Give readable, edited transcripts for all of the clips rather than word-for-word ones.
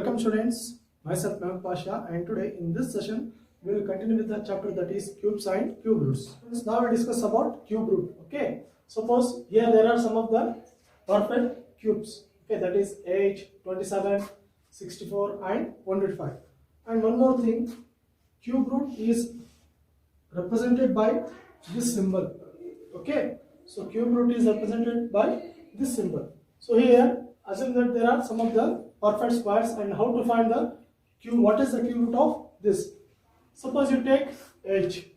Welcome students, myself Mehmet Pasha, and today in this session we will continue with the chapter that is cubes and cube roots. Now we discuss about cube root. Okay, suppose here there are some of the perfect cubes. Okay, that is 8, 27, 64 and 105. And one more thing, cube root is represented by this symbol. Okay, so cube root is represented by this symbol. So here assume that there are some of the perfect squares, and how to find the cube, what is the cube root of this? Suppose you take 8.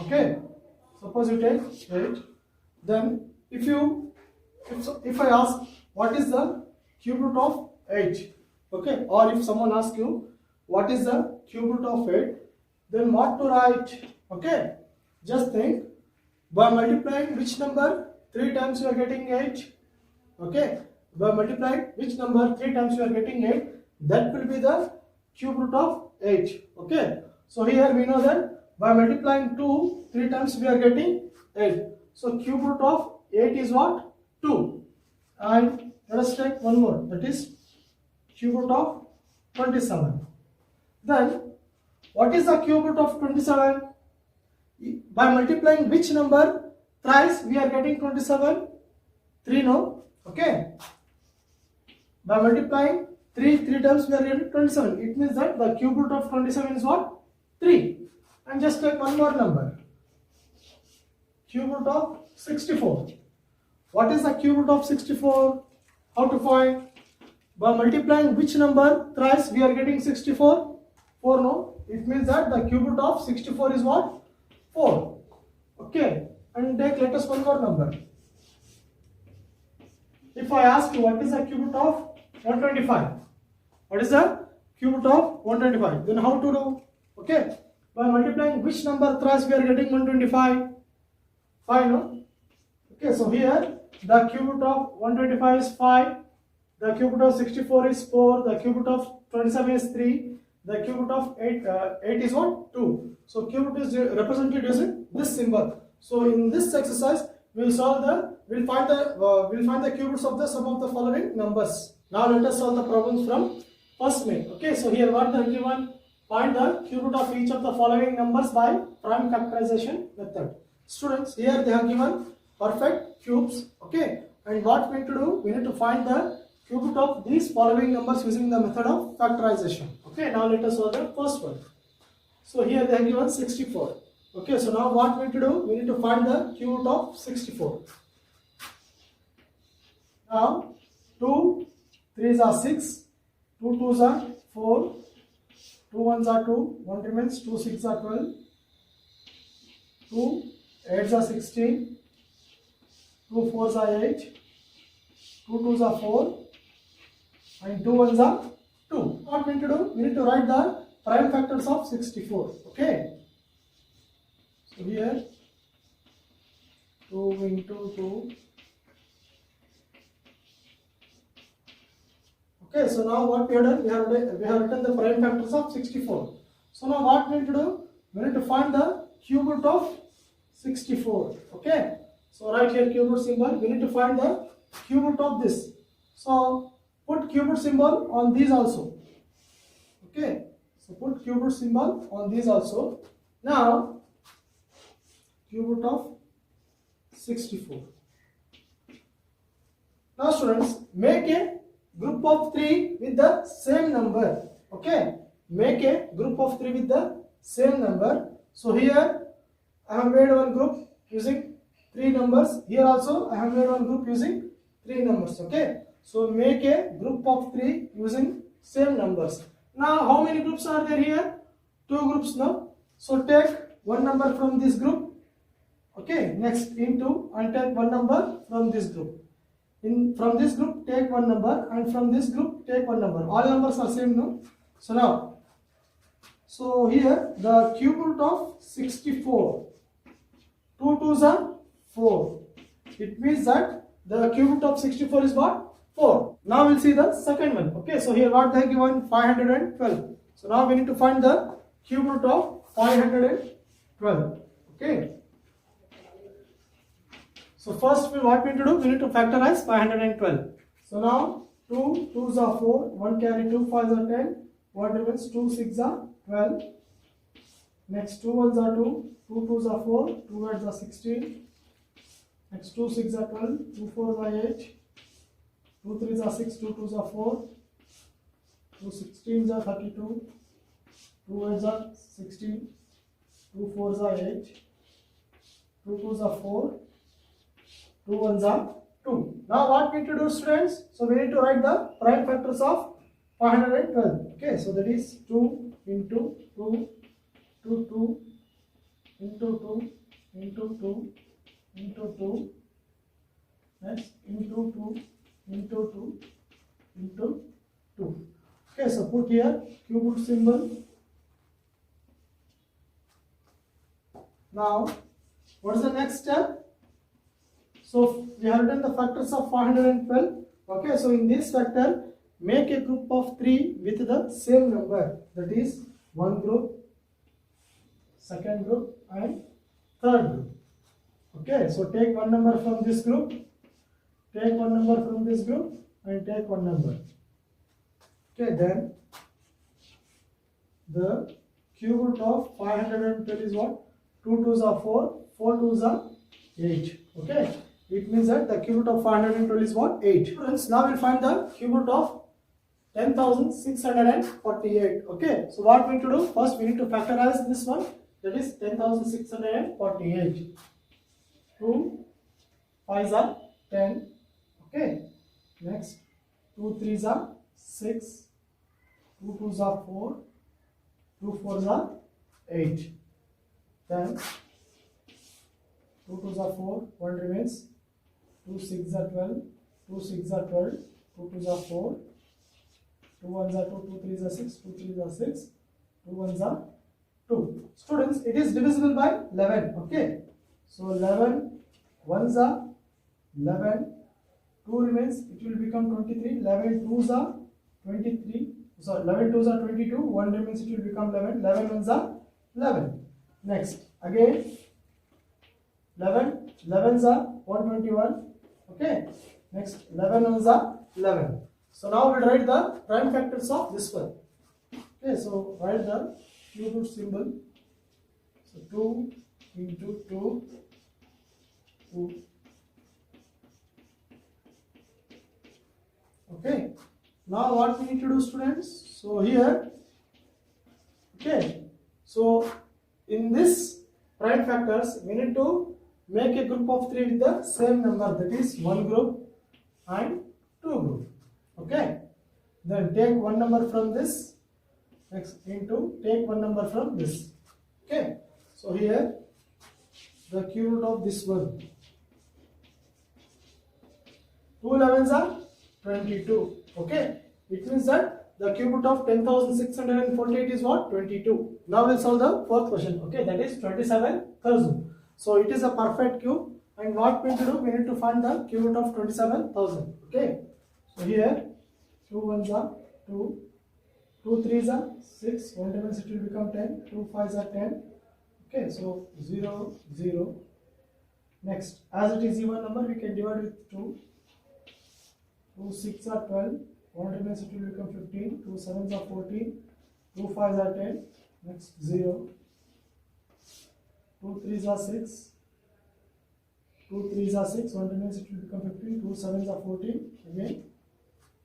Okay, suppose you take 8, then if I ask what is the cube root of 8, okay, or if someone asks you what is the cube root of 8, then what to write? Okay, just think, by multiplying which number 3 times you are getting 8. Okay, by multiplying which number 3 times you are getting 8, that will be the cube root of 8. Okay, so here we know that by multiplying 2 3 times we are getting 8. So cube root of 8 is what? 2. And let us take one more, that is cube root of 27. Then what is the cube root of 27? By multiplying which number thrice we are getting 27? 3, no? Okay, by multiplying 3 times we are getting 27. It means that the cube root of 27 is what? 3. And just take one more number, cube root of 64. What is the cube root of 64? How to find? By multiplying which number thrice we are getting 64? 4, no? It means that the cube root of 64 is what? 4. Okay, and take let us one more number. If I ask you what is the cube root of 125, what is the cube root of 125? Then how to do? Okay, by multiplying which number thrice we are getting 125? 5, no? Okay, so here the cube root of 125 is 5, the cube root of 64 is 4, the cube root of 27 is 3, the cube root of 8 is what? 2. So cube root is represented using this symbol. So in this exercise we'll find the cube roots of the sum of the following numbers. Now let us solve the problems from first main. Okay, so here what they are given, find the cube root of each of the following numbers by prime factorization method. Students, here they have given perfect cubes. Okay, and what we need to do, we need to find the cube root of these following numbers using the method of factorization. Okay, now let us solve the first one. So here they have given 64. Okay, so now what we need to do, we need to find the cube root of 64. Now 2 3s are 6, 2 2s are 4, 2 1s are 2, 1 remains, 2 6 are 12, 2 8s are 16, 2 4s are 8, 2 2s are 4, and 2 1s are 2. What we need to do, we need to write the prime factors of 64. Okay, so here 2 into 2. Okay, so now what we have done, we have written the prime factors of 64. So now what we need to do, we need to find the cube root of 64. Okay, so right here cube root symbol, we need to find the cube root of this. So put cube root symbol on these also. Okay, so put cube root symbol on these also. Now cube root of 64. Now students, make a group of 3 with the same number. Okay, make a group of 3 with the same number. So here I have made one group using 3 numbers. Here also I have made one group using 3 numbers. Okay, so make a group of 3 using same numbers. Now how many groups are there here? 2 groups now. So take one number from this group. Okay, next into and take one number from this group. From this group take one number, and from this group take one number. All numbers are same, no? So now, so here the cube root of 64. 2 2s are 4. It means that the cube root of 64 is what? 4. Now we'll see the second one. Okay, so here what they have given, 512. So now we need to find the cube root of 512. Okay. So first what we need to do, we need to factorize 512. So now 2 2s are 4, 1 carry 2 5s are 10, 1 remains, 2 6 are 12. Next 2 1s are 2, 2 2s are 4, 2 8s are 16. Next 2 6 are 12, 2 4s are 8, 2 3s are 6, 2 2s are 4, 2 16s are 32, 2 8s are 16, 2 4s are 8, 2 2s are 4, 2 1s are 2. Now what we need to do, students? So we need to write the prime factors of 512. Okay, so that is 2 into 2 to 2 into 2 into 2 into 2, next into 2 into 2 into 2. Okay, so put here cube root symbol. Now what is the next step? So we have written the factors of 512. Okay, so in this factor, make a group of 3 with the same number. That is one group, second group, and third group. Okay, so take one number from this group, take one number from this group, and take one number. Okay, then the cube root of 512 is what? 2 2s are 4, 4 2s are 8. Okay, it means that the cube root of 512 is what? 8. Students, now we'll find the cube root of 10,648. Okay, so what we need to do? First, we need to factorize this one. That is 10,648. 2 5s are 10. Okay, next 2 3s are 6, 2 2s are 4, 2 4s are 8. Then 2 2s are 4, 1 remains, 2 6s are 12, 2 6s are 12, 2 2s are 4, 2 1s are 2, 2 3s are 6, 2 3s are 6, 2 1s are 2. Students, it is divisible by 11. Okay, so 11 1s are 11, 2 remains, it will become 23, 11 2s are 23, sorry, 11 2s are 22, 1 remains, it will become 11, 11 1s are 11. Next, again 11 11s are 121. Okay, next 11 1s are 11. So now we'll write the prime factors of this one. Okay, so write the cube root symbol. So 2 into 2, 2. Okay, now what we need to do, students? So here, okay, so in this prime factors, we need to make a group of 3 with the same number, that is one group and two group. Okay, then take one number from this, next into take one number from this. Okay, so here the cube root of this one, 2 11s are 22. Okay, it means that the cube root of 10,648 is what? 22. Now we'll solve the fourth question. Okay, that is 27,000. So it is a perfect cube, and what we need to do? We need to find the cube root of 27,000. Okay, so here 2 1s are 2, 2 3s are 6, 1 remains, it will become 10, 2 5s are 10. Okay, so 0 0. Next, as it is even number, we can divide with 2. 2 6 are 12, 1 remains, it will become 15, 2 7s are 14, 2 5s are 10, next 0, 2 3s are 6, 2 3s are 6, 1 remains, it will become 15, 2 7s are 14, again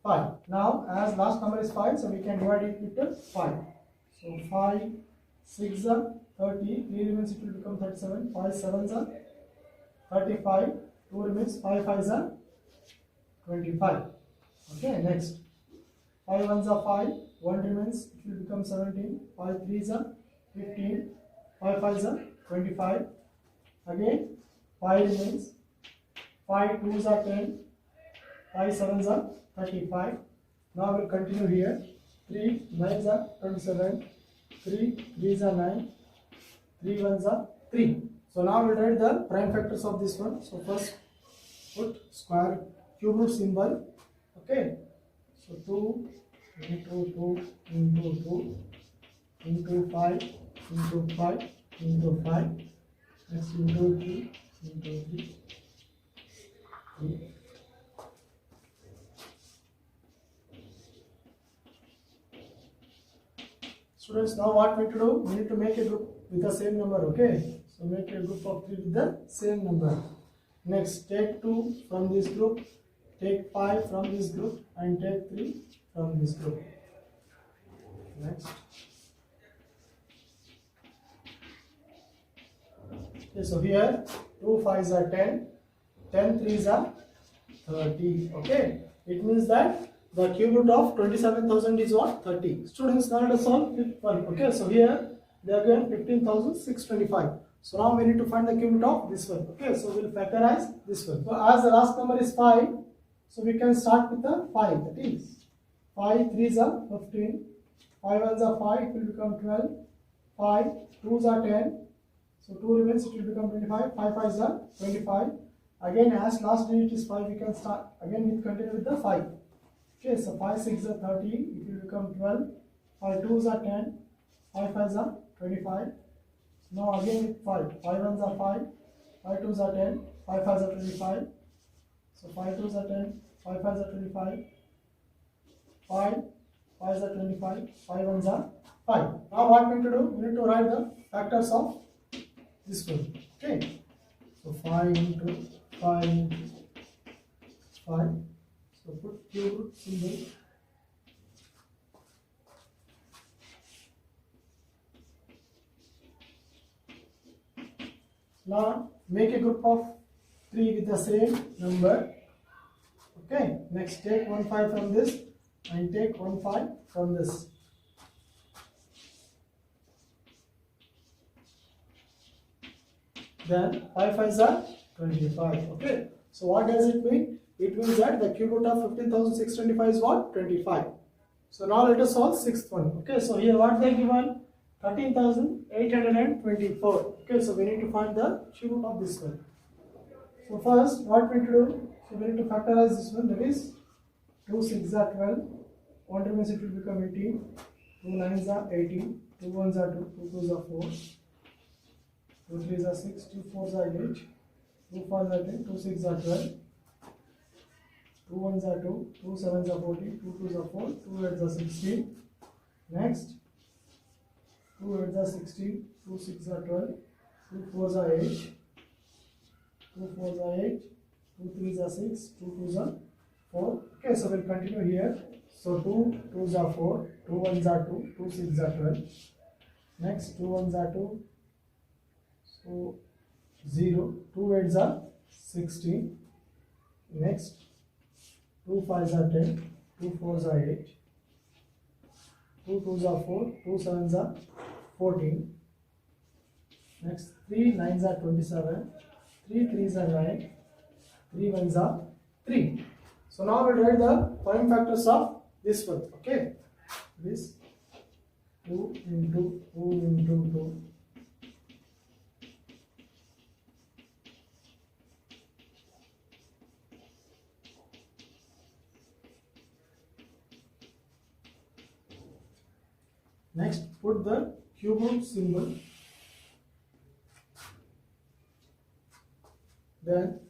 5. Now as last number is 5, so we can divide it with 5. So 5 6 are 30, 3 remains, it will become 37, 5 7s are 35, 2 remains, 5 5s are 25. Okay, next 5 1s are 5, 1 remains, it will become 17, 5 3s are 15, 5 5s are 25, again 5 remains, 5 2s are 10, 5 7s are 35. Now we'll continue here. 3 9s are 27, 3 3s are 9, 3 1s are 3. So now we'll write the prime factors of this one. So first put square cube root symbol. Okay, so 2 into 2 into 2 into 5 into 5 into 5, next into 3 into 3, 3. Students, now what we need to do? We need to make a group with the same number. Okay, so make a group of 3 with the same number. Next, take 2 from this group, take 5 from this group, and take 3 from this group. Next. Okay, so here 2 5s are 10, 10 3s are 30. Okay, it means that the cube root of 27,000 is what? 30. Students, now let us solve fifth one. Okay, so here they are given 15,625. So now we need to find the cube root of this one. Okay, so we'll factorize this one. So as the last number is 5, so we can start with the 5. That is 5 3s are 15, 5 1s are 5, it will become 12, 5 2s are 10, so 2 remains, it will become 25, 5 5s are 25. Again, as last digit is 5, we can start again with continue with the 5. Okay, so 5 6 are 30, it will become 12, 5 2s are 10, 5 5s are 25. Now again with 5, 5 1s are 5, 5 2s are 10, 5 5s are 25. So 5 2s are 10, 5 5s are 25, 5 5s are 25, 5 1s are 5. Now what we need to do? We need to write the factors of this one. Okay, so 5 into 5 into 5. So put cube root symbol. Now make a group of 3 with the same number. Okay, next take 1 5 from this and take 1 5 from this. Then 5 5s are 25. Okay, so what does it mean? It means that the cube root of 15,625 is what? 25. So now let us solve sixth one. Okay, so here what they given? 13,824. Okay, so we need to find the cube root of this one. So first, what we need to do? So we need to factorize this one. That is 2 6 are 12. 1 remains, it will become 18. 2 9s are 18. 2 1s are 2. 2 2s are 4. 2 3s are 6. 2 4s are 8. 2 5s are 10. 2 6s are 12. 2 1s are 2. 2 7s are 14. 2 2s are 4. 2 8s are 16. Next. 2 8s are 16, 2 6s are 12, 2 4s are 8, 2 4s are 8, 2 3s are 6, 2 2s are 4. Okay, so we'll continue here. So 2 2s are 4, 2 1s are 2, 2 6s are 12. Next 2 1s are 2, so 0, 2 8s are 16. Next 2 5s are 10, 2 4s are 8, 2 2s are 4, 2 7s are 14. Next 3 9s are 27, 3 3s are 9, 3 1s are 3. So now we'll write the prime factors of this one. Okay, this 2 into 2 into 2. Next, put the cube root symbol. Then,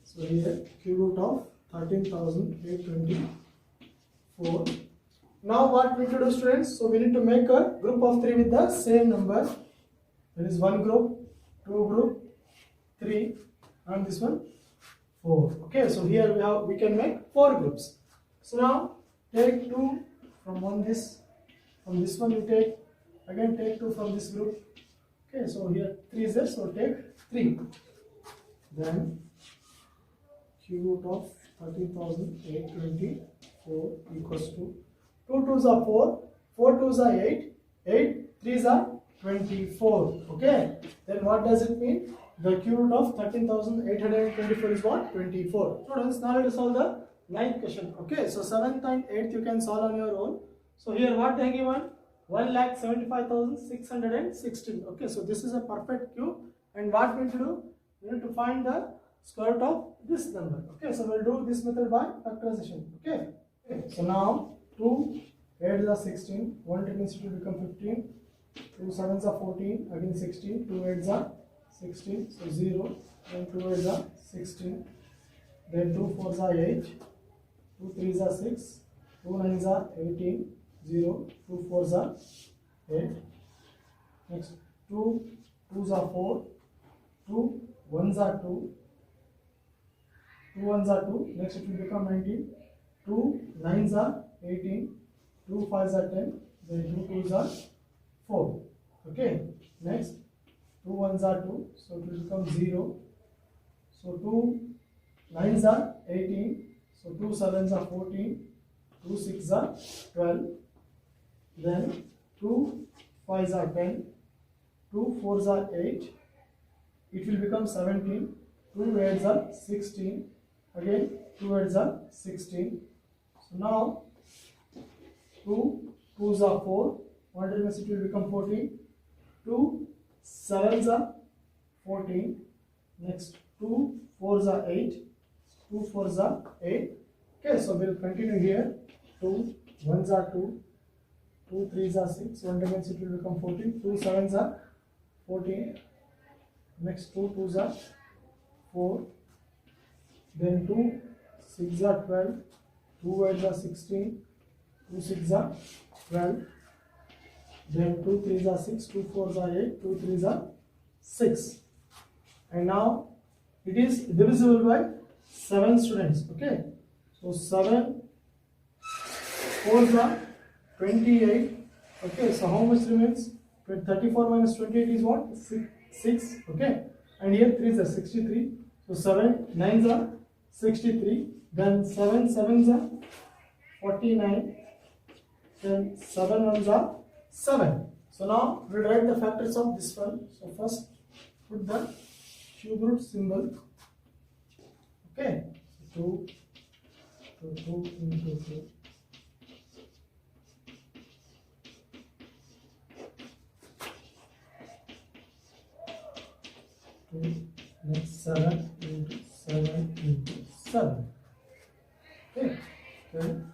so here cube root of 13,824. Now what we need to do, students? So we need to make a group of 3 with the same number. There is 1 group, 2 group, 3, and this one 4. Okay, so here we can make 4 groups. So now take 2 from this. From this one you take, again take 2 from this group. Okay, so here 3 is there, so take 3. Then cube root of 13,824 equals to 2 2s are 4, 4 2s are 8, 8 3s are 24. Okay, then what does it mean? The cube root of 13,824 is what? 24. Students, now let us solve the ninth question. Okay, so 7th and 8th you can solve on your own. So here what they given? 1,75,616. Okay, so this is a perfect cube, and what we need to do? We need to find the square root of this number. Okay, so we'll do this method by factorization. Okay, so now 2 8s are 16, 1 remains, it will become 15, 2 7s are 14, again 16, 2 8s are 16, so 0, then 2 8s are 16, then 2 4s are 8, 2 3s are 6, 2 9s are 18, 0, 2 4s are 8. Next 2 2s are 4, 2 1s are 2, 2 1s are 2. Next it will become 19. 2 9s are 18, 2 5s are 10, then 2 2s are 4. Okay. Next 2 1s are 2, so it will become 0. So 2 9s are 18, so 2 7s are 14, 2 6s are 12, then 2 5s are 10, 2 4s are 8, it will become 17, 2 8s are 16, again 2 8s are 16. So now 2 2s are 4, what remains, it will become 14, 2 7s are 14, next 2 4s are 8, 2 4s are 8. Okay, so we'll continue here. 2 1s are 2, 2 3s are 6, 1 remains, it will become 14, 2 7s are 14, next 2 2s are 4, then 2 6 are 12, 2 8s are 16, 2 6s are 12, then 2 3s are 6, 2 4s are 8, 2 3s are 6. And now it is divisible by 7 students. Okay, so 7 4s are 28. Okay, so how much remains? 34 minus 28 is what? 6. Okay, and here 3s are 63. So 7 9s are 63. Then 7 7s are 49. Then 7 1s are 7. So now we'll write the factors of this one. So first put the cube root symbol. Okay, 2 into 2. 2, next 7 into 7 into 7. Okay, then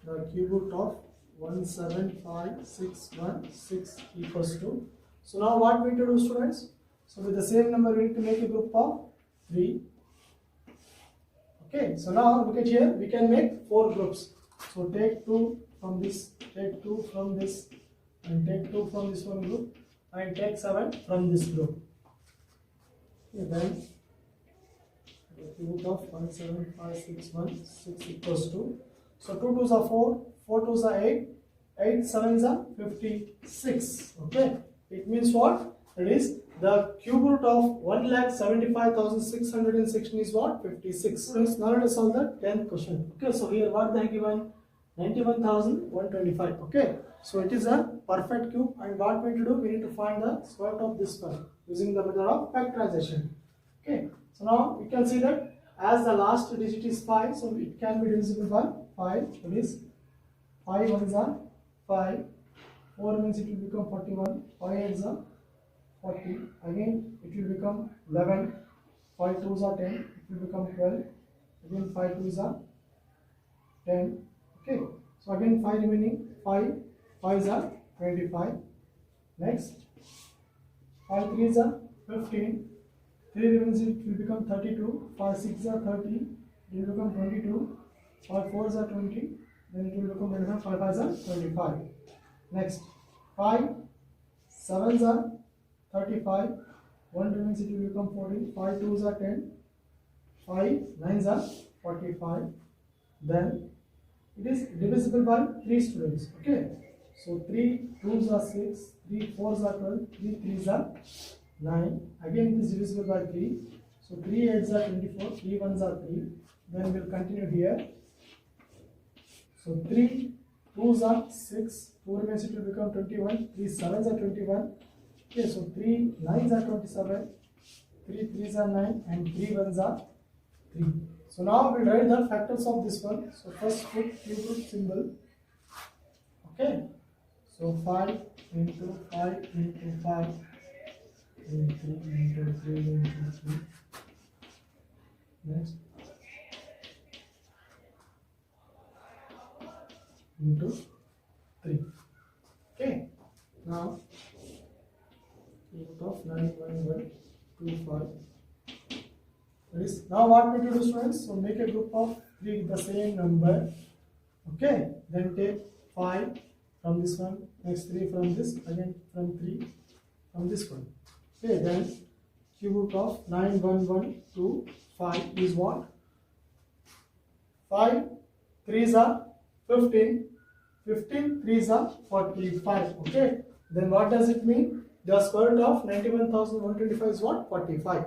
the cube root of 175,616 equals to. So now what we need to do, students? So with the same number we need to make a group of 3. Okay, so now look at here, we can make 4 groups. So take 2 from this, take 2 from this, and take 2 from this one group, and take 7 from this group. Okay, then the cube of 175,616 equals to. So 2 2s are 4, 4 2s are 8, 8 7s are 56. Okay, it means what? It is the cube root of 1,75,616 is what? 56. Students, now let us solve the 10th question. Okay, so here what they are given? 91,125. Okay, so it is a perfect cube, and what we need to do? We need to find the square root of this one using the method of factorization. Okay, so now we can see that as the last digit is 5, so it can be divisible by 5. That is 5 1s are 5, 4 means it will become 41, 5 8s are 40, again it will become 11, 5 2s are 10, it will become 12, again 5 2s are 10. Okay, so again 5 remaining, 5 5s are 25, next 5 3s are 15, 3 remains, it will become 32, 5 6s are 30, it will become 22, 5 4s are 20, then it will become 25, 5 5s are 25. Next 5 7s are 35, 1 remains, it will become 14, 5 2s are 10, 5 9s are 45. Then it is divisible by 3 students. Okay, so 3 2s are 6, 3 4s are 12, 3 3s are 9. Again it is divisible by 3. So 3 8s are 24, 3 1s are 3. Then we'll continue here. So 3 2s are 6, 4 remains, it will become 21, 3 7s are 21. Okay, so 3 9s are 27, 3 3s are 9, and 3 1s are 3. So now we'll write the factors of this one. So first put cube root symbol. Okay, so 5 into 5 into 5 into 3 into 3 into 3. Next into 3. Okay, now root of 91125. Now what we need to do, students? So make a group of 3 with the same number. Okay, then take 5, from this one, next 3 from this, again from 3 from this one. Okay, then cube root of 91125 is what? 5 3s are 15, 15 3s are 45. Okay, then what does it mean? The square root of 91,125 is what? 45.